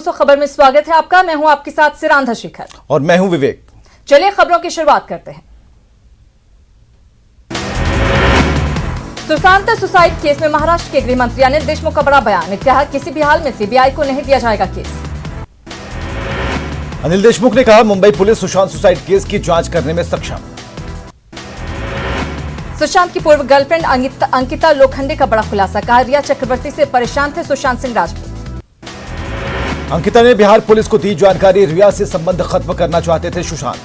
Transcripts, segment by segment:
दोस्तों खबर में स्वागत है आपका। मैं हूं आपके साथ सिरांधा शेखर और मैं हूं विवेक। चलिए खबरों की शुरुआत करते हैं। सुशांत सुसाइड केस में महाराष्ट्र के गृह मंत्री अनिल देशमुख का बड़ा बयान। कहा किसी भी हाल में सीबीआई को नहीं दिया जाएगा केस। अनिल देशमुख ने कहा Mumbai police Sushant suicide case की जांच करने में सक्षम। सुशांत की पूर्व गर्लफ्रेंड अंकिता लोखंडे का बड़ा खुलासा। कहा रिया चक्रवर्ती से परेशान थे सुशांत सिंह राजपूत। अंकिता ने बिहार पुलिस को दी जानकारी, रिया से संबंध खत्म करना चाहते थे सुशांत।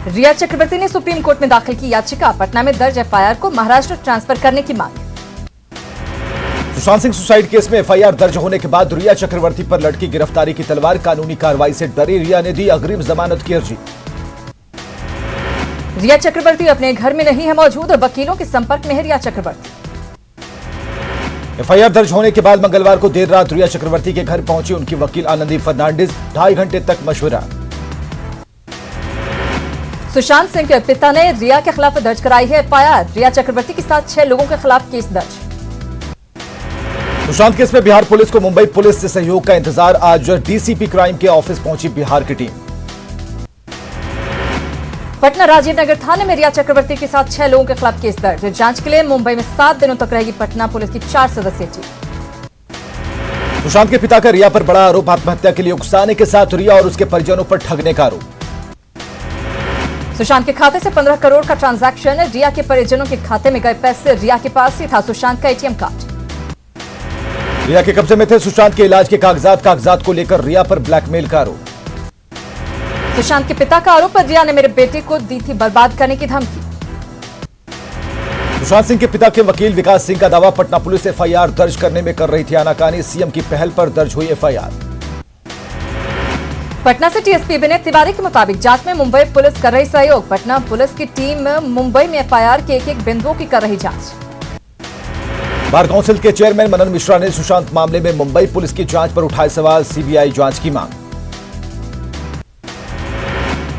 रिया चक्रवर्ती ने सुप्रीम कोर्ट में दाखिल की याचिका। पटना में दर्ज एफआईआर को महाराष्ट्र ट्रांसफर करने की मांग। सुशांत सिंह सुसाइड केस में एफआईआर दर्ज होने के बाद रिया चक्रवर्ती पर लटकी गिरफ्तारी की तलवार। कानूनी कार्रवाई से डरी रिया ने दी अग्रिम जमानत की अर्जी। रिया चक्रवर्ती अपने घर में नहीं है मौजूद और वकीलों के संपर्क में है रिया चक्रवर्ती। एफआईआर दर्ज होने के बाद मंगलवार को देर रात रिया चक्रवर्ती के घर पहुंची उनकी वकील आनंदी फर्नांडिस। 2.5 घंटे तक मशवरा। सुशांत सिंह के पिता ने रिया के खिलाफ दर्ज कराई है एफआईआर। रिया चक्रवर्ती के साथ 6 लोगों के खिलाफ केस दर्ज। सुशांत केस में बिहार पुलिस को मुंबई पुलिस से सहयोग का इंतजार। आज डीसीपी क्राइम के ऑफिस पहुंची बिहार की टीम। पटना राजीव नगर थाने में रिया चक्रवर्ती के साथ 6 लोगों के खिलाफ केस दर्ज। जांच के लिए मुंबई में 7 दिनों तक रहेगी पटना पुलिस की 4 सदस्यीय टीम। सुशांत के पिता का रिया पर बड़ा आरोप। आत्महत्या के लिए उकसाने के साथ रिया और उसके परिजनों पर ठगने का आरोप। सुशांत के खाते से 15 करोड़ का ट्रांजैक्शन। रिया के परिजनों के खाते में गए पैसे रिया के पास ही था सुशांत का एटीएम कार्ड। रिया के कब्जे में थे सुशांत के इलाज के कागजात को लेकर रिया पर ब्लैकमेल का आरोप। सुशांत के पिता का आरोप, रिया ने मेरे बेटे को दी थी बर्बाद करने की धमकी। सुशांत सिंह के पिता के वकील विकास सिंह का दावा, पटना पुलिस एफआईआर दर्ज करने में कर रही थी आनाकानी। सीएम की पहल पर दर्ज हुई एफआईआर। पटना से टीएसपी विनय तिवारी के मुताबिक जांच में मुंबई पुलिस कर रही सहयोग। पटना पुलिस की टीम मुंबई में एफआईआर के एक बिंदुओं की कर रही जांच। बार काउंसिल के चेयरमैन मनन मिश्रा ने सुशांत मामले में मुंबई पुलिस की जांच पर उठाए सवाल। सीबीआई जांच की मांग।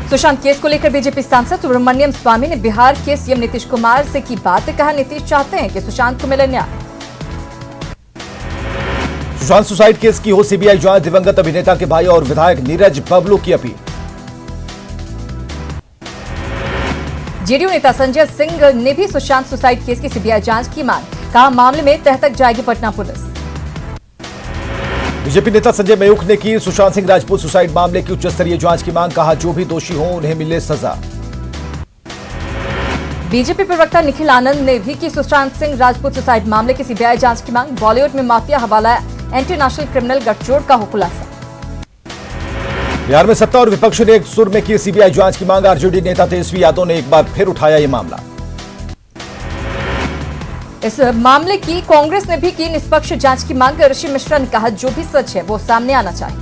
सुशांत केस को लेकर बीजेपी सांसद सुब्रमण्यम स्वामी ने बिहार के सीएम नीतीश कुमार से की बात। कहा नीतीश चाहते हैं कि सुशांत को मिले न्याय। सुशांत सुसाइड केस की हो सीबीआई जांच। दिवंगत अभिनेता के भाई और विधायक नीरज बबलू की अपील। जेडीयू नेता संजय सिंह ने भी सुशांत सुसाइड केस की सीबीआई जांच की मांग। कहा मामले में तह तक जाएगी पटना पुलिस। बीजेपी नेता संजय मयूख ने की सुशांत सिंह राजपूत सुसाइड मामले की उच्च स्तरीय जांच की मांग। कहा जो भी दोषी हो उन्हें मिले सजा। बीजेपी प्रवक्ता निखिल आनंद ने भी की सुशांत सिंह राजपूत सुसाइड मामले की सीबीआई जांच की मांग। बॉलीवुड में माफिया हवाला एंटी नेशनल क्रिमिनल गठजोड़ का हो खुलासा। बिहार में सत्ता और विपक्ष ने एक सुर में की सीबीआई जांच की मांग। आरजेडी नेता तेजस्वी यादव ने एक बार फिर उठाया यह मामला। इस मामले की कांग्रेस ने भी की निष्पक्ष जांच की मांग। ऋषि मिश्रा ने कहा जो भी सच है वो सामने आना चाहिए।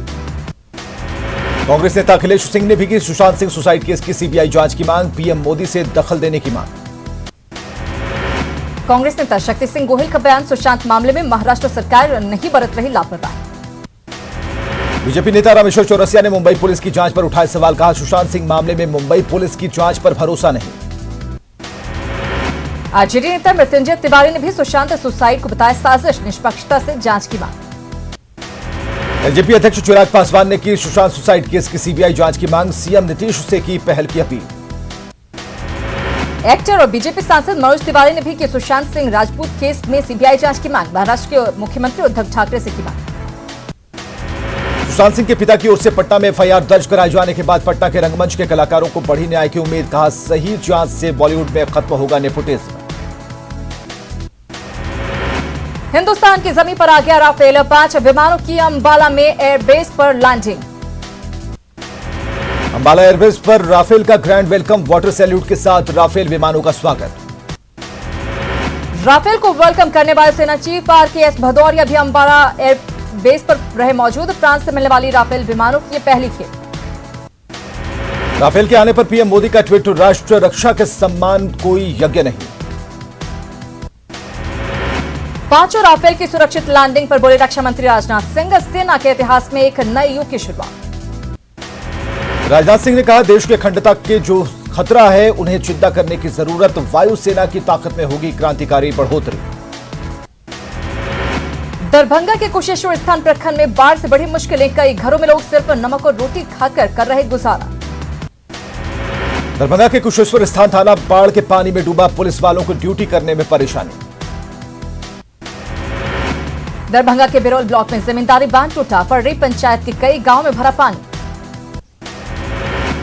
कांग्रेस नेता अखिलेश सिंह ने भी की सुशांत सिंह सुसाइड केस की सीबीआई जांच की मांग। पीएम मोदी से दखल देने की मांग। कांग्रेस नेता शक्ति सिंह गोहिल का बयान, सुशांत मामले में महाराष्ट्र सरकार नहीं बरत रही लापरवाही। बीजेपी नेता रामेश्वर चौरसिया ने मुंबई पुलिस की जांच पर उठाए सवाल। कहा सुशांत सिंह मामले में मुंबई पुलिस की जांच पर भरोसा नहीं। आरजेडी नेता मृत्युंजय तिवारी ने भी सुशांत सुसाइड को बताया साजिश। निष्पक्षता से जांच की मांग। एलजेपी अध्यक्ष चिराग पासवान ने की सुशांत सुसाइड केस की सीबीआई जांच की मांग। सीएम नीतीश से की पहल की अपील। एक्टर और बीजेपी सांसद मनोज तिवारी ने भी की सुशांत सिंह राजपूत केस में सीबीआई जांच की मांग। महाराष्ट्र के मुख्यमंत्री उद्धव ठाकरे से की मांग। सुशांत सिंह के पिता की ओर से पटना में एफआईआर दर्ज कराए जाने के बाद पटना के रंगमंच के कलाकारों को बढ़ी न्याय की उम्मीद। कहा सही जांच से बॉलीवुड में खत्म होगा नेपोटिज्म। हिंदुस्तान की जमीन पर आ गया राफेल। 5 विमानों की अंबाला में एयरबेस पर लैंडिंग। अंबाला एयरबेस पर राफेल का ग्रैंड वेलकम। वाटर सैल्यूट के साथ राफेल विमानों का स्वागत। राफेल को वेलकम करने वाले सेना चीफ आरकेएस भदौरिया भी अंबाला एयरबेस पर रहे मौजूद। फ्रांस से मिलने वाली राफेल विमानों की पहली खेप। राफेल के आने पर पीएम मोदी का ट्वीट, राष्ट्र रक्षा के सम्मान कोई यज्ञ नहीं। 5 राफेल की सुरक्षित लैंडिंग पर बोले रक्षा मंत्री राजनाथ सिंह, सेना के इतिहास में एक नए युग की शुरुआत। राजनाथ सिंह ने कहा देश की अखंडता के जो खतरा है उन्हें चिंता करने की जरूरत। वायुसेना की ताकत में होगी क्रांतिकारी बढ़ोतरी। दरभंगा के कुशेश्वर स्थान प्रखंड में बाढ़ से बड़ी मुश्किलें, कई घरों में लोग सिर्फ नमक और रोटी खाकर कर रहे गुजारा। दरभंगा के कुशेश्वर स्थान थाना बाढ़ के पानी में डूबा, पुलिस वालों को ड्यूटी करने में परेशानी। दरभंगा के बिरौल ब्लॉक में जमींदारी बांध टूटा, पर्री पंचायत के कई गांव में भरा पानी।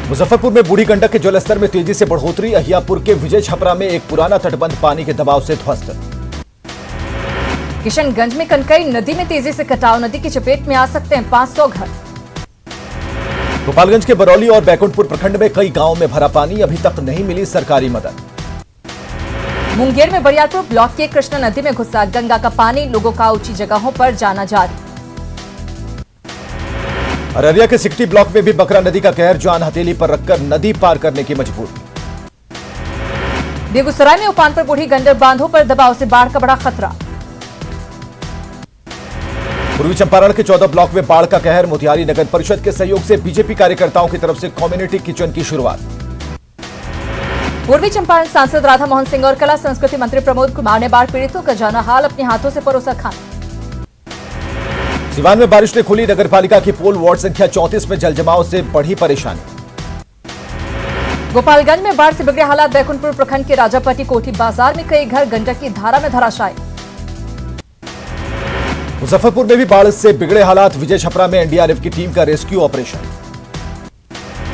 मुजफ्फरपुर में बूढ़ी गंडक के जलस्तर में तेजी से बढ़ोतरी, अहियापुर के विजय छपरा में एक पुराना तटबंध पानी के दबाव से ध्वस्त। किशनगंज में कनकई नदी में तेजी से कटाव, नदी की चपेट में आ सकते हैं 500 घर। गोपालगंज के बरौली और बैकुंठपुर प्रखंड में कई गांवों में भरा पानी, अभी तक नहीं मिली सरकारी मदद। मुंगेर में बरियारपुर ब्लॉक के कृष्णा नदी में घुसा गंगा का पानी, लोगों का ऊंची जगहों पर जाना जारी। अररिया के सिकटी ब्लॉक में भी बकरा नदी का कहर, जान हथेली पर रखकर नदी पार करने की मजबूरी। बेगूसराय में उफान पर बूढ़ी गंडक बांधों पर दबाव से बाढ़ का बड़ा खतरा। पूर्वी चंपारण के 14 ब्लॉक में बाढ़ का कहर, मोतिहारी नगर परिषद के सहयोग से बीजेपी कार्यकर्ताओं की तरफ से कम्युनिटी किचन की शुरुआत। पूर्वी चंपारण सांसद राधा मोहन सिंह और कला संस्कृति मंत्री प्रमोद कुमार ने बाढ़ पीड़ितों का जाना हाल अपने हाथों से परोसा खाना। सिवान में बारिश ने खोली नगरपालिका की पोल, वार्ड संख्या 34 में जलजमाव से बढ़ी परेशानी। गोपालगंज में बाढ़ से बिगड़े हालात, बैकुंठपुर प्रखंड के राजापट्टी कोठी बाजार में कई घर गंडक की धारा में धराशायी। मुजफ्फरपुर में भी बाढ़ से बिगड़े हालात, विजय छपरा में एनडीआरएफ की टीम का रेस्क्यू ऑपरेशन।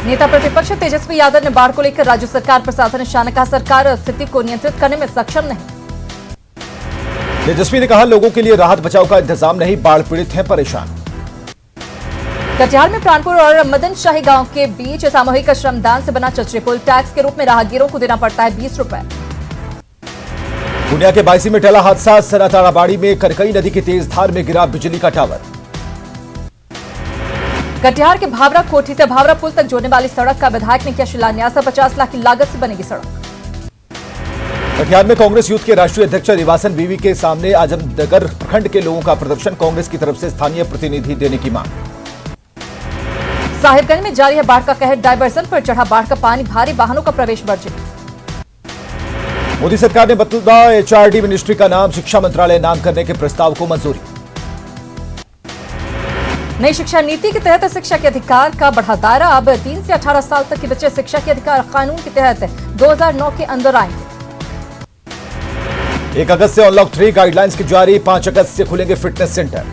नेता प्रतिपक्ष तेजस्वी यादव ने बाढ़ को लेकर राज्य सरकार पर साधा निशाना, कहा सरकार स्थिति को नियंत्रित करने में सक्षम नहीं। तेजस्वी ने कहा लोगों के लिए राहत बचाव का इंतजाम नहीं, बाढ़ पीड़ित हैं परेशान। कटिहार में प्राणपुर और मदन शाही गांव के बीच सामूहिक श्रमदान से बना चचरे पुल, टैक्स के रूप में राहगीरों को देना पड़ता है 20 रुपए। पूर्णिया के बायसी में टला हादसा, सराताड़ाबाड़ी में करकई नदी की तेज धार में गिरा बिजली का टावर। कटिहार के भावरा कोठी से भावरा पुल तक जोड़ने वाली सड़क का विधायक ने किया शिलान्यास, 50 लाख की लागत से बनेगी सड़क। कटिहार में कांग्रेस यूथ के राष्ट्रीय अध्यक्ष निवासन बीवी के सामने आजमनगर प्रखंड के लोगों का प्रदर्शन, कांग्रेस की तरफ से स्थानीय प्रतिनिधि देने की मांग। साहिबगंज में जारी है बाढ़ का कहर, डायवर्सन पर चढ़ा बाढ़ का पानी, भारी वाहनों का प्रवेश वर्जित। मोदी सरकार ने बदला एचआरडी मिनिस्ट्री का नाम, शिक्षा मंत्रालय नाम करने के प्रस्ताव को मंजूरी। नई शिक्षा नीति के तहत शिक्षा के अधिकार का बढ़ा दायरा, अब 3 से 18 साल तक के बच्चे शिक्षा के अधिकार कानून के तहत 2009 के अंदर आएंगे। 1 अगस्त से अनलॉक 3 गाइडलाइंस की जारी, 5 अगस्त से खुलेंगे फिटनेस सेंटर।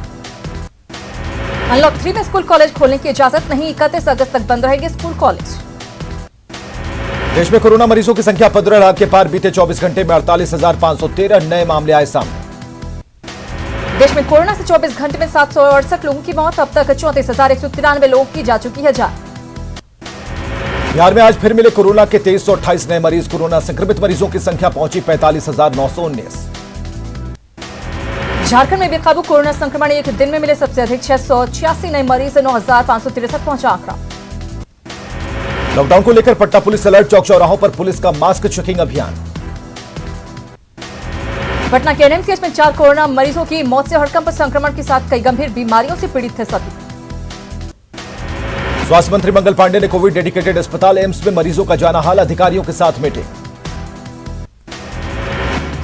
अनलॉक 3 में स्कूल कॉलेज खोलने की इजाजत नहीं, 31 अगस्त तक बंद रहेंगे स्कूल कॉलेज। देश में कोरोना मरीजों की संख्या 15 लाख के पार, बीते 24 घंटे में 48,513 नए मामले आए सामने। देश में कोरोना से 24 घंटे में 768 लोगों की मौत, अब तक 34,193 लोगों की जा चुकी है जान। बिहार में आज फिर मिले कोरोना के 2328 नए मरीज, कोरोना संक्रमित मरीजों की संख्या पहुंची 45,919। झारखंड में बेकाबू कोरोना संक्रमण, एक दिन में मिले सबसे अधिक 686 नए मरीज, 9,563 पहुंचा आंकड़ा। लॉकडाउन को लेकर पटना पुलिस अलर्ट, चौक चौराहों पर पुलिस का मास्क चेकिंग अभियान। पटना के एनएमसीएच में 4 कोरोना मरीजों की मौत से हड़कंप, संक्रमण के साथ कई गंभीर बीमारियों से पीड़ित थे सभी। स्वास्थ्य मंत्री मंगल पांडे ने कोविड डेडिकेटेड अस्पताल एम्स में मरीजों का जाना हाल, अधिकारियों के साथ मीटिंग।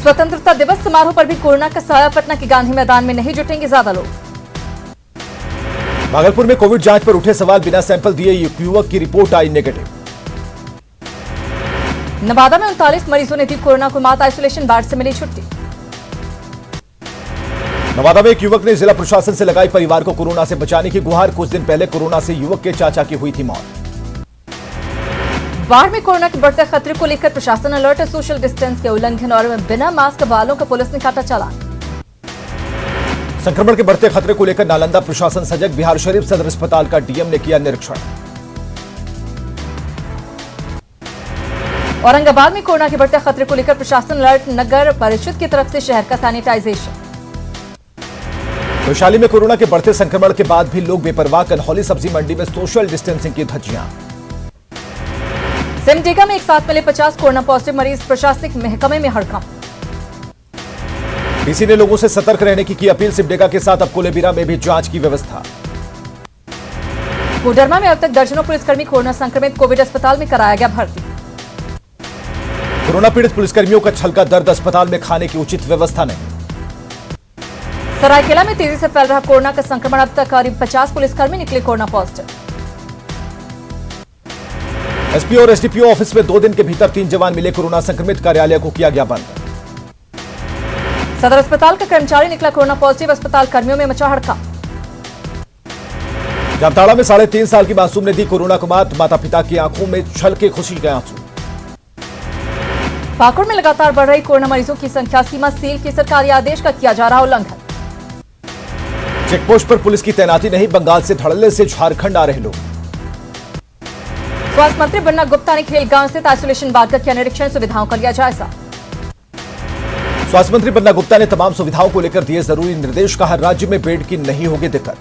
स्वतंत्रता दिवस समारोह पर भी कोरोना का साया, पटना के गांधी मैदान में नहीं जुटेंगे ज्यादा लोग। भागलपुर में कोविड जांच पर उठे सवाल, बिना सैंपल दिए युवक की रिपोर्ट आई नेगेटिव। नवादा में 39 मरीजों ने दी कोरोना को मात, आइसोलेशन वार्ड से मिली छुट्टी। नवादा में एक युवक ने जिला प्रशासन से लगाई परिवार को कोरोना से बचाने की गुहार, कुछ दिन पहले कोरोना से युवक के चाचा की हुई थी मौत। बाढ़ में कोरोना के बढ़ते खतरे को लेकर प्रशासन अलर्ट, सोशल डिस्टेंस के उल्लंघन और बिना मास्क वालों का पुलिस ने काटा चालान। संक्रमण के बढ़ते खतरे को लेकर नालंदा प्रशासन सजग, बिहार शरीफ सदर अस्पताल का डीएम ने किया निरीक्षण। औरंगाबाद में कोरोना के बढ़ते खतरे को लेकर प्रशासन अलर्ट, नगर परिषद की तरफ से शहर का सैनिटाइजेशन। वैशाली में कोरोना के बढ़ते संक्रमण के बाद भी लोग बेपरवाह, कन्हौली सब्जी मंडी में सोशल डिस्टेंसिंग की धज्जियां। सिमडेगा में एक साथ मिले 50 कोरोना पॉजिटिव मरीज, प्रशासनिक महकमे में हड़कंप। डीसी ने लोगों से सतर्क रहने की अपील, सिमडेगा के साथ अब कोलेबिरा में भी जांच की व्यवस्था। कोडरमा में अब तक दर्जनों पुलिसकर्मी कोरोना संक्रमित, कोविड अस्पताल में कराया गया भर्ती। कोरोना पीड़ित पुलिसकर्मियों का छलका दर्द, अस्पताल में खाने की उचित व्यवस्था नहीं। सरायकेला में तेजी से फैल रहा कोरोना का संक्रमण, अब तक करीब 50 पुलिसकर्मी निकले कोरोना पॉजिटिव। एसपी और एसडीपीओ ऑफिस में 2 दिन के भीतर 3 जवान मिले कोरोना संक्रमित, कार्यालय को किया गया बंद। सदर अस्पताल का कर्मचारी निकला कोरोना पॉजिटिव, अस्पताल कर्मियों में मचा हड़कंप। जामताड़ा में 3.5 साल की मासूम ने दी कोरोना को मात, माता पिता की आंखों में छलके खुशी के आंसू। पाकुड़ में लगातार बढ़ रही कोरोना मरीजों की संख्या, सीमा सील के सरकारी आदेश का किया जा रहा उल्लंघन। चेकपोस्ट पर पुलिस की तैनाती नहीं, बंगाल से धड़ल्ले से झारखंड आ रहे लोग। स्वास्थ्य मंत्री बन्ना गुप्ता ने खेलगांव स्थित आइसोलेशन वार्ड का किया निरीक्षण, सुविधाओं का लिया जायजा। स्वास्थ्य मंत्री बन्ना गुप्ता ने तमाम सुविधाओं को लेकर दिए जरूरी निर्देश, कहा राज्य में बेड की नहीं होगी दिक्कत।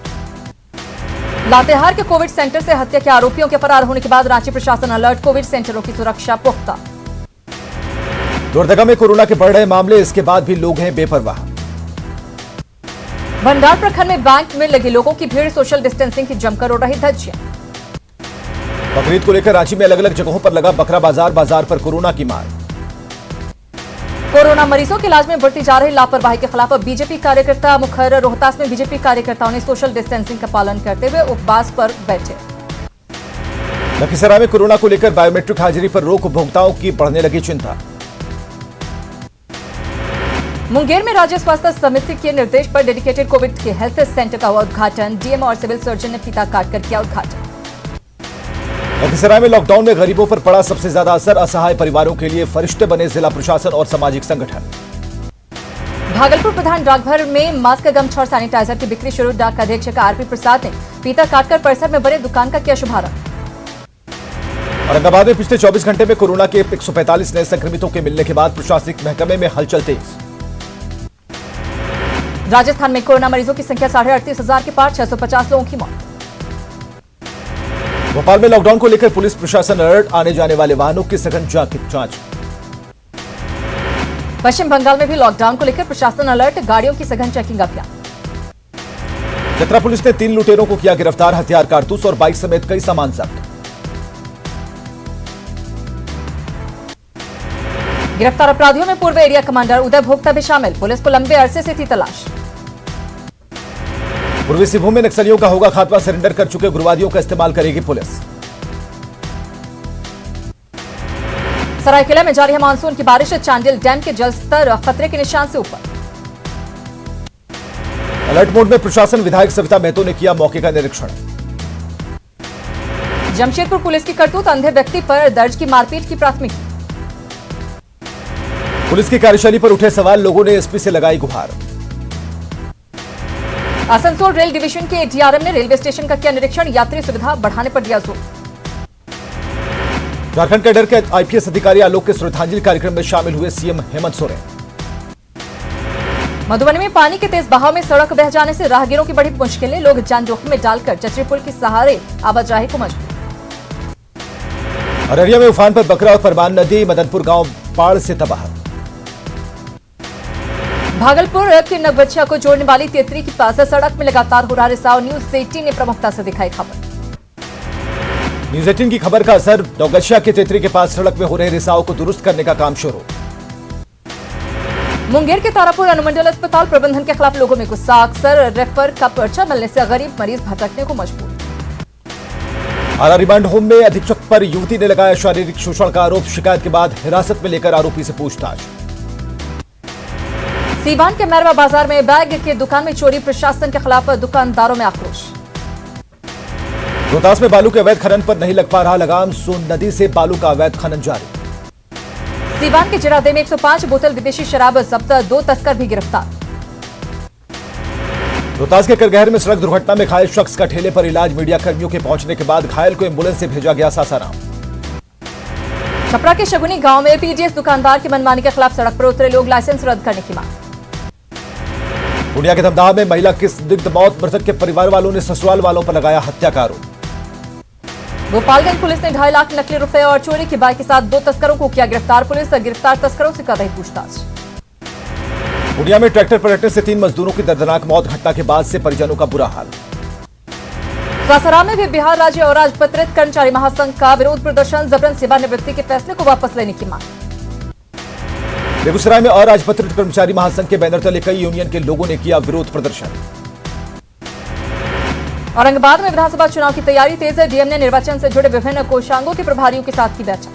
लातेहार के कोविड सेंटर से हत्या के आरोपियों के फरार होने के बाद रांची प्रशासन अलर्ट, कोविड सेंटरों की सुरक्षा पुख्ता। लोहरदगा में कोरोना के बढ़ रहे मामले, इसके बाद भी लोग हैं बेपरवाह। भंडार प्रखंड में बैंक में लगे लोगों की भीड़, सोशल डिस्टेंसिंग की जमकर उड़ रही धज्जियां। बकरीद को लेकर रांची में अलग अलग जगहों पर लगा बकरा बाजार, बाजार पर कोरोना की मार। कोरोना मरीजों के इलाज में बढ़ती जा रही लापरवाही के खिलाफ बीजेपी कार्यकर्ता मुखर, रोहतास में बीजेपी कार्यकर्ताओं ने सोशल डिस्टेंसिंग का पालन करते हुए उपवास पर बैठे। लखीसराय में कोरोना को लेकर बायोमेट्रिक हाजिरी पर रोक, उपभोक्ताओं की बढ़ने लगी चिंता। मुंगेर में राज्य स्वास्थ्य समिति के निर्देश पर डेडिकेटेड कोविड के हेल्थ सेंटर का हुआ उद्घाटन, डीएम और सिविल सर्जन ने फीता काटकर किया उद्घाटन। लखीसराय में लॉकडाउन में गरीबों पर पड़ा सबसे ज्यादा असर, असहाय परिवारों के लिए फरिश्ते बने जिला प्रशासन और सामाजिक संगठन। भागलपुर प्रधान डाकघर में मास्क, गमछा और सैनिटाइजर की बिक्री शुरू, डाक अधीक्षक आरपी प्रसाद ने फीता काटकर परिसर में बने दुकान का किया शुभारंभ। औरंगाबाद में पिछले 24 घंटे में कोरोना के 145 नए संक्रमितों के मिलने के बाद प्रशासनिक महकमे में हलचल तेज। राजस्थान में कोरोना मरीजों की संख्या 38,500 के पार, 650 लोगों की मौत। भोपाल में लॉकडाउन को लेकर पुलिस प्रशासन अलर्ट, आने जाने वाले वाहनों की सघन जांच। पश्चिम बंगाल में भी लॉकडाउन को लेकर प्रशासन अलर्ट, गाड़ियों की सघन चेकिंग अभियान। चतरा पुलिस ने 3 लुटेरों को किया गिरफ्तार, हथियार, कारतूस और बाइक समेत कई सामान जब्त। गिरफ्तार अपराधियों में पूर्व एरिया कमांडर उदय भोक्ता भी शामिल, पुलिस को लंबे अरसे से थी तलाश। पूर्वी सिंहभूम में नक्सलियों का होगा खात्मा, सरेंडर कर चुके उग्रवादियों का इस्तेमाल करेगी पुलिस। सरायकेला में जारी है मानसून की बारिश, चांडिल डैम के जलस्तर खतरे के निशान से ऊपर। अलर्ट मोड में प्रशासन, विधायक सविता मेहतो ने किया मौके का निरीक्षण। जमशेदपुर पुलिस की करतूत, अंधे व्यक्ति पर दर्ज की मारपीट की प्राथमिकी। पुलिस की कार्यशैली पर उठे सवाल, लोगों ने एसपी से लगाई गुहार। आसनसोल रेल डिवीजन के डीआरएम ने रेलवे स्टेशन का किया निरीक्षण, यात्री सुविधा बढ़ाने पर दिया जोर। झारखंड कैडर के आईपीएस अधिकारी आलोक के श्रद्धांजलि कार्यक्रम में शामिल हुए सीएम हेमंत सोरेन। मधुबनी में पानी के तेज बहाव में सड़क बह जाने से राहगीरों की बड़ी मुश्किलें, लोग जान जोखिम में डालकर चचरी पुल के सहारे आवाजाही को मजबूर। अररिया में उफान पर बकरा और परमान नदी, मदनपुर गांव बाढ़ से तबाह। भागलपुर के नवगछिया को जोड़ने वाली तेतरी के पास सड़क में लगातार हो रहा रिसाव, न्यूज 18 ने प्रमुखता से दिखाई खबर। न्यूज 18 की खबर का असर, नवगछिया के तेतरी के पास सड़क में हो रहे रिसाव को दुरुस्त करने का काम शुरू। मुंगेर के तारापुर अनुमंडल अस्पताल प्रबंधन के खिलाफ लोगों में गुस्सा, अक्सर रेफर का पर्चा मिलने से गरीब मरीज भटकने को मजबूर। आरा रिमांड होम में अधीक्षक पर युवती ने लगाया शारीरिक शोषण का आरोप, शिकायत के बाद हिरासत में लेकर आरोपी से पूछताछ। सीवान के मैरवा बाजार में बैग की दुकान में चोरी, प्रशासन के खिलाफ दुकानदारों में आक्रोश। रोहतास में बालू के अवैध खनन पर नहीं लग पा रहा लगाम, सोन नदी से बालू का अवैध खनन जारी। सीवान के जिरादे में 105 बोतल विदेशी शराब जब्त, 2 तस्कर भी गिरफ्तार। रोहतास के करगहर में सड़क दुर्घटना में घायल शख्स का ठेले पर इलाज, मीडिया कर्मियों के पहुंचने के बाद घायल को एम्बुलेंस से भेजा गया सासाराम। छपरा के शगुनी गांव में पीडीएस दुकानदार की मनमानी के खिलाफ सड़क पर उतरे लोग, लाइसेंस रद्द करने की मांग। पूर्णिया के धमदाहा में महिला की संदिग्ध मौत, मृतक के परिवार वालों ने ससुराल वालों पर लगाया हत्या का आरोप। गोपालगंज पुलिस ने 2.5 लाख नकली रुपए और चोरी की बाइक के साथ 2 तस्करों को किया गिरफ्तार, पुलिस गिरफ्तार तस्करों से कर रही पूछताछ। पूर्णिया में ट्रैक्टर पलटने से 3 मजदूरों की दर्दनाक मौत, घटना के बाद से परिजनों का बुरा हाल। सासाराम में भी बिहार राज्य और राजपत्रित कर्मचारी महासंघ का विरोध प्रदर्शन, जबरन सेवानिवृत्ति के फैसले को वापस लेने की मांग। बेगूसराय में अराजपत्रित कर्मचारी महासंघ के बैनर तले कई यूनियन के लोगों ने किया विरोध प्रदर्शन। औरंगाबाद में विधानसभा चुनाव की तैयारी तेज है। डीएम ने निर्वाचन से जुड़े विभिन्न कोषांगों के प्रभारियों के साथ की बैठक।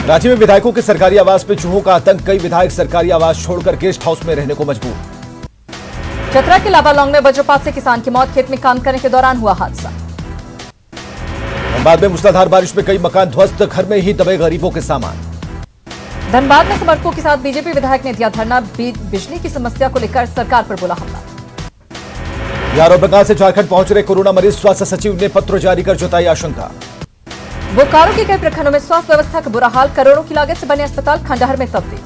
रांची में विधायकों के सरकारी आवास पे चूहों का आतंक, कई विधायक सरकारी आवास छोड़कर गेस्ट हाउस में रहने को मजबूर। चतरा के लाबालोंग में वज्रपात से किसान की मौत, खेत में काम करने के दौरान हुआ हादसा। धनबाद में मूसलाधार बारिश में कई मकान ध्वस्त, घर में ही दबे गरीबों के सामान। धनबाद में समर्थकों के साथ बीजेपी विधायक ने दिया धरना, बिजली की समस्या को लेकर सरकार पर बोला हमला। बिहार और बंगाल से झारखंड पहुंच रहे कोरोना मरीज, स्वास्थ्य सचिव ने पत्र जारी कर जताई आशंका। बोकारो के कई प्रखंडों में स्वास्थ्य व्यवस्था का बुरा हाल, करोड़ों की लागत से बने अस्पताल खंडहर में तब्दील।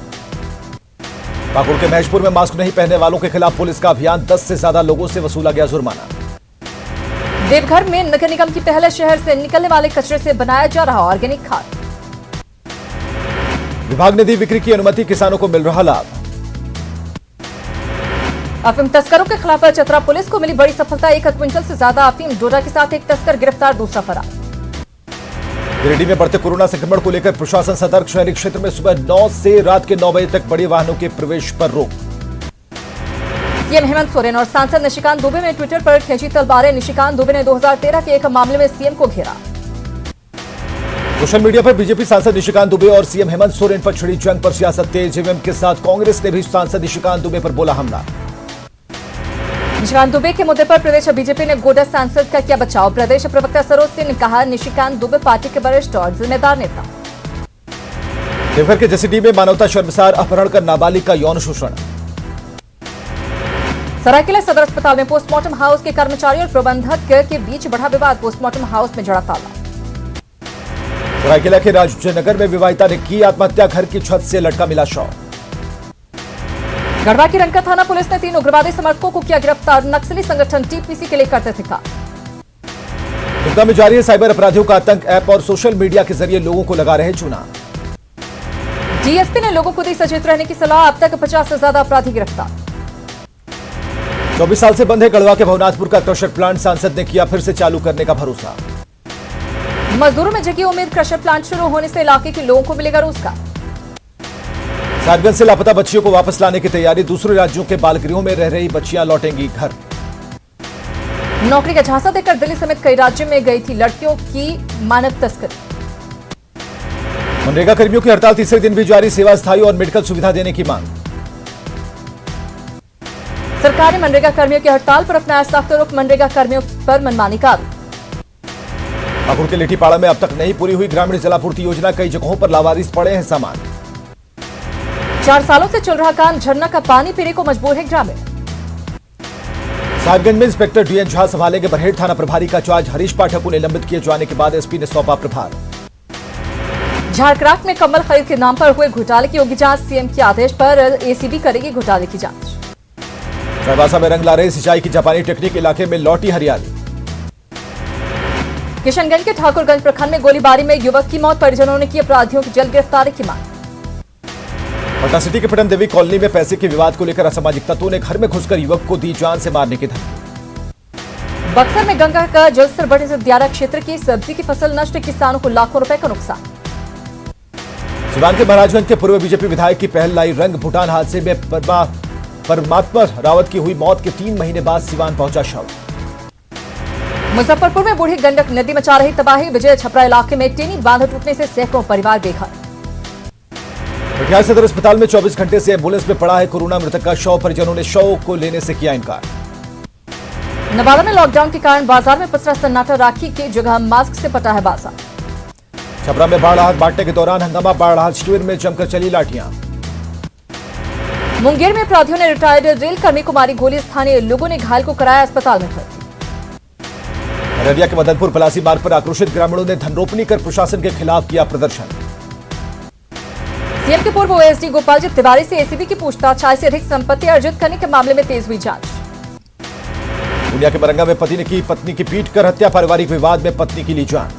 पाकुड़ के महेशपुर में मास्क नहीं पहनने वालों के खिलाफ पुलिस का अभियान, 10 से ज्यादा लोगों से वसूला गया जुर्माना। देवघर में नगर निगम की पहले शहर से निकलने वाले कचरे से बनाया जा रहा ऑर्गेनिक खाद। विभाग ने दी बिक्री की अनुमति, किसानों को मिल रहा लाभ। अफीम तस्करों के खिलाफ चतरा पुलिस को मिली बड़ी सफलता, 1 क्विंटल से ज्यादा अफीम, डोडा के साथ एक तस्कर गिरफ्तार, दूसरा फरार। गिरिडीह में बढ़ते कोरोना संक्रमण को लेकर प्रशासन सतर्क, शहरी क्षेत्र में सुबह 9 से रात के 9 बजे तक बड़े वाहनों के प्रवेश पर रोक। सीएम हेमंत सोरेन और सांसद निशिकांत दुबे ने ट्विटर पर खींची तलवारें, निशिकांत दुबे ने 2013 के एक मामले में सीएम को घेरा। सोशल मीडिया पर बीजेपी सांसद निशिकांत दुबे और सीएम हेमंत सोरेन पर छिड़ी जंग पर सियासत तेज, जेवीएम के साथ कांग्रेस ने भी सांसद निशिकांत दुबे पर बोला हमला। निशिकांत दुबे के मुद्दे पर प्रदेश बीजेपी ने गोड्डा सांसद का किया बचाव, प्रदेश प्रवक्ता सरोज सिंह ने कहा निशिकांत दुबे पार्टी के वरिष्ठ और जिम्मेदार नेता। देवघर के जसीडीह में मानवता शर्मसार, अपहरण कर नाबालिग का यौन शोषण। सरायकेला सदर अस्पताल में पोस्टमार्टम हाउस के कर्मचारी और प्रबंधक के बीच बढ़ा विवाद, पोस्टमार्टम हाउस में जड़ा ताला। सरायकेला के राजनगर में विवाहिता ने की आत्महत्या, घर की छत से लटका मिला शव। गढ़वा की रंका थाना पुलिस ने 3 उग्रवादी समर्थकों को किया गिरफ्तार, नक्सली संगठन टीपीसी के लिए करते थे काम। दुमका में जारी है साइबर अपराधियों का आतंक, ऐप और सोशल मीडिया के जरिए लोगों को लगा रहे चूना। डीएसपी ने लोगों को दी सचेत रहने की सलाह, अब तक 50 से ज्यादा अपराधी गिरफ्तार। 24 साल से बंद है गढ़वा के भवनाथपुर का क्रशर प्लांट, सांसद ने किया फिर से चालू करने का भरोसा। मजदूरों में जगी उम्मीद, क्रशर प्लांट शुरू होने से इलाके के लोगों को मिलेगा रोजगार। साहिबगंज से लापता बच्चियों को वापस लाने की तैयारी, दूसरे राज्यों के बाल गृहों में रह रही बच्चियां लौटेंगी घर। नौकरी का झांसा देकर दिल्ली समेत कई राज्यों में गई थी लड़कियों की मानव तस्करी। मनरेगा कर्मियों की हड़ताल तीसरे दिन भी जारी, सेवा स्थायी और मेडिकल सुविधा देने की मांग। सरकार ने मनरेगा कर्मियों की हड़ताल पर अपनाया सख्त रुख, मनरेगा कर्मियों पर मनमानी का आरोप। पाकुड़ के लिट्टीपाड़ा में अब तक नहीं पूरी हुई ग्रामीण जलापूर्ति योजना, कई जगहों पर लावारिस पड़े हैं सामान। 4 सालों से चल रहा काम, झरना का पानी पीने को मजबूर है ग्रामीण। साहिबगंज में इंस्पेक्टर डीएन झा संभालेंगे बरहेट थाना प्रभारी का चार्ज, हरीश पाठक को निलंबित किए जाने के बाद एसपी ने सौंपा प्रभार। झारखंड में कम्बल खरीद के नाम पर हुए घोटाले की होगी जांच, सीएम के आदेश पर एसीबी करेगी घोटाले की जांच। चाईबासा में रंग ला रही सिंचाई की जापानी टेक्निक, इलाके में लौटी हरियाली। किशनगंज के ठाकुरगंज प्रखंड में गोलीबारी में युवक की मौत, परिजनों ने की अपराधियों की जल्द गिरफ्तारी की मांग। पटना सिटी के पटन देवी कॉलोनी में पैसे के विवाद को लेकर असामाजिक तत्वों ने घर में घुसकर युवक को दी जान से मारने की धमकी। बक्सर में गंगा का जलस्तर बढ़ने से दियारा क्षेत्र की सब्जी की फसल नष्ट, किसानों को लाखों रुपए का नुकसान। सिवान के महाराजगंज के पूर्व बीजेपी विधायक की पहल लाई रंग, भूटान हादसे में परमात्मा रावत की हुई मौत के 3 महीने बाद सिवान पहुंचा शव। मुजफ्फरपुर में बूढ़ी गंडक नदी मचा रही तबाही, विजय छपरा इलाके में टेनी बांध टूटने से सैकड़ों परिवार बेघर। कटिहार सदर अस्पताल में 24 घंटे से एम्बुलेंस में पड़ा है कोरोना मृतक का शव, परिजनों ने शव को लेने से किया इनकार। नवादा में लॉकडाउन के कारण बाजार में पसरा सन्नाटा, राखी की जगह मास्क से पटा है बाजार। छपरा में बाढ़ राहत बांटने के दौरान हंगामा, बाढ़ राहत शिविर में जमकर चली लाठियां। मुंगेर में अपराधियों ने रिटायर्ड रेल कर्मी को मारी गोली, स्थानीय लोगों ने घायल को कराया अस्पताल में भर्ती। अररिया के मदनपुर पलासी मार्ग पर आक्रोशित ग्रामीणों ने धनरोपणी कर प्रशासन के खिलाफ किया प्रदर्शन। सीएम के पूर्व ओएसडी गोपालजी तिवारी से एसीबी की पूछताछ, 6 से अधिक संपत्ति अर्जित करने के मामले में तेज हुई जांच। दुनिया के बरंगा में पति ने की पत्नी की पीट कर हत्या, पारिवारिक विवाद में पत्नी की ली जान।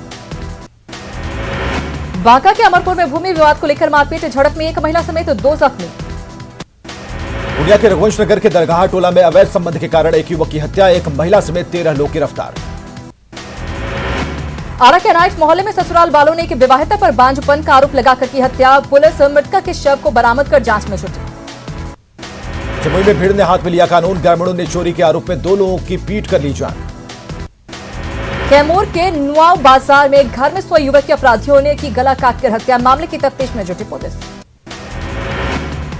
बांका के अमरपुर में भूमि विवाद को लेकर मारपीट, झड़प में एक महिला समेत 2 जख्मी। दुनिया के रघुवंश नगर के दरगाह टोला में अवैध संबंध के कारण एक युवक की हत्या, एक महिला समेत 13 लोग गिरफ्तार। आरा के अनाइट मोहल्ले में ससुराल वालों ने एक विवाहिता पर बांझपन का आरोप लगाकर की हत्या। पुलिस मृतका के शव को बरामद कर जांच में जुटी। जमुई में भीड़ ने हाथ में लिया कानून। ग्रामीणों ने चोरी के आरोप में 2 लोगों की पीट कर ली जान। कैमूर के नुआव बाजार में घर में सोए युवक की अपराधियों ने की गला काटकर हत्या। मामले की तफ्तीश में जुटी पुलिस।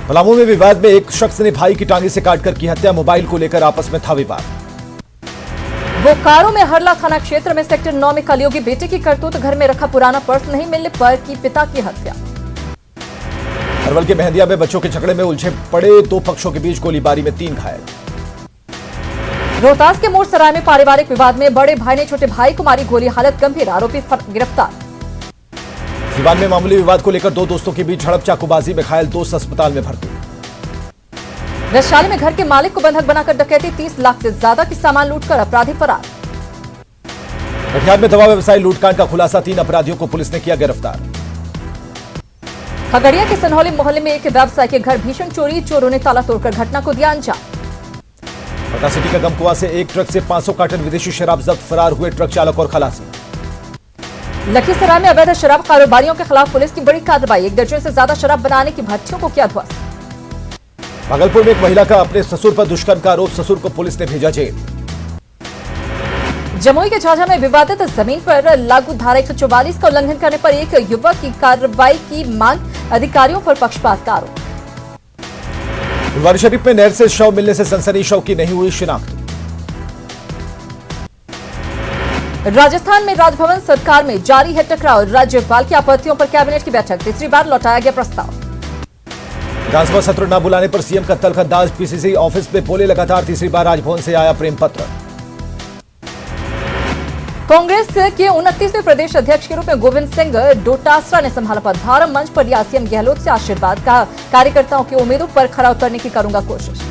पलामू में विवाद में एक शख्स ने भाई की टांगी से काटकर की हत्या। मोबाइल को लेकर आपस में था विवाद। बोकारो में हरला थाना क्षेत्र में सेक्टर 9 में कलयुगी बेटे की करतूत। घर में रखा पुराना पर्स नहीं मिलने पर की पिता की हत्या। अरवल के मेहंदिया में बच्चों के झगड़े में उलझे पड़े 2 पक्षों के बीच गोलीबारी में 3 घायल। रोहतास के मोर सराय में पारिवारिक विवाद में बड़े भाई ने छोटे भाई को मारी गोली। हालत गंभीर, आरोपी गिरफ्तार। सीवान में मामूली विवाद को लेकर 2 दोस्तों के बीच झड़प। चाकूबाजी में घायल 2 अस्पताल में भर्ती। वैशाली में घर के मालिक को बंधक बनाकर डकैती। 30 लाख से ज्यादा की सामान लूटकर अपराधी फरार। कटिहार में दवा व्यवसायी लूटकांड का खुलासा। 3 अपराधियों को पुलिस ने किया गिरफ्तार। खगड़िया के सनहौली मोहल्ले में एक व्यवसायी के घर भीषण चोरी। चोरों ने ताला तोड़कर घटना को दिया अंजाम। पटना सिटी का गमकुआ से एक ट्रक से 500 कार्टन विदेशी शराब जब्त। फरार हुए ट्रक चालक और खलासी। लखीसराय में अवैध शराब कारोबारियों के खिलाफ पुलिस की बड़ी कार्रवाई। 1 दर्जन से ज्यादा शराब बनाने की भट्टियों को किया ध्वस्त। भागलपुर में एक महिला का अपने ससुर पर दुष्कर्म का आरोप। ससुर को पुलिस ने भेजा जेल। जमुई के झाझा में विवादित जमीन पर लागू धारा 144 का उल्लंघन करने पर एक युवक की कार्रवाई की मांग। अधिकारियों पर पक्षपात का आरोप। फुलवारी शरीफ में नहर से शव मिलने से सनसनी। शव की नहीं हुई शिनाख्त। राजस्थान में राजभवन सरकार में जारी है टकराव। राज्यपाल की आपत्तियों पर कैबिनेट की बैठक। 3री बार लौटाया गया प्रस्ताव। विधानसभा सत्र न बुलाने पर सीएम का तलखअंदाज। पीसीसी ऑफिस में बोले लगातार। 3री बार राजभवन से आया प्रेम पत्र। कांग्रेस के 29वें प्रदेश अध्यक्ष के रूप में गोविंद सिंह डोटासरा ने संभाला पदभार। मंच पर दिया सीएम गहलोत से आशीर्वाद। कहा, कार्यकर्ताओं की उम्मीदों पर खरा उतरने की करूंगा कोशिश।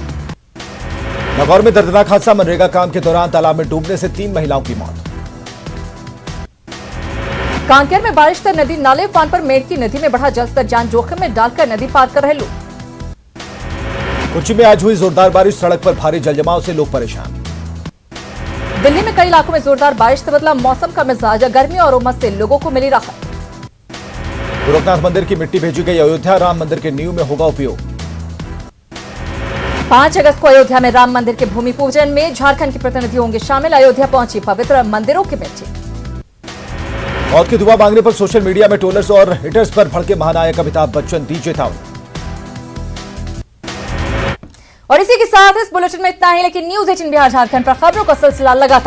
नागौर में दर्दनाक हादसा। मनरेगा काम के दौरान तालाब में डूबने से 3 महिलाओं की मौत। कांकेर में बारिश से नदी नाले उफान पर। मेडकी नदी में बढ़ा जलस्तर। जान जोखिम में डालकर नदी पार कर रहे लोग। कोच्चि में आज हुई जोरदार बारिश। सड़क पर भारी जलजमाव से लोग परेशान। दिल्ली में कई इलाकों में जोरदार बारिश से बदला मौसम का मिजाज। गर्मी और उमस से लोगों को मिली राहत। गोरखनाथ मंदिर की मिट्टी भेजी गई अयोध्या। राम मंदिर के नींव में होगा उपयोग। 5 अगस्त को अयोध्या में राम मंदिर के भूमि पूजन में झारखंड के प्रतिनिधि होंगे शामिल। अयोध्या पहुंची पवित्र मंदिरों की मिट्टी। मौत की दुआ मांगने पर सोशल मीडिया में ट्रोलर्स और हिटर्स पर भड़के महानायक अमिताभ बच्चन। दी चेतावनी। और इसी के साथ इस बुलेटिन में इतना ही, लेकिन न्यूज़ 18 बिहार झारखंड पर खबरों का सिलसिला लगातार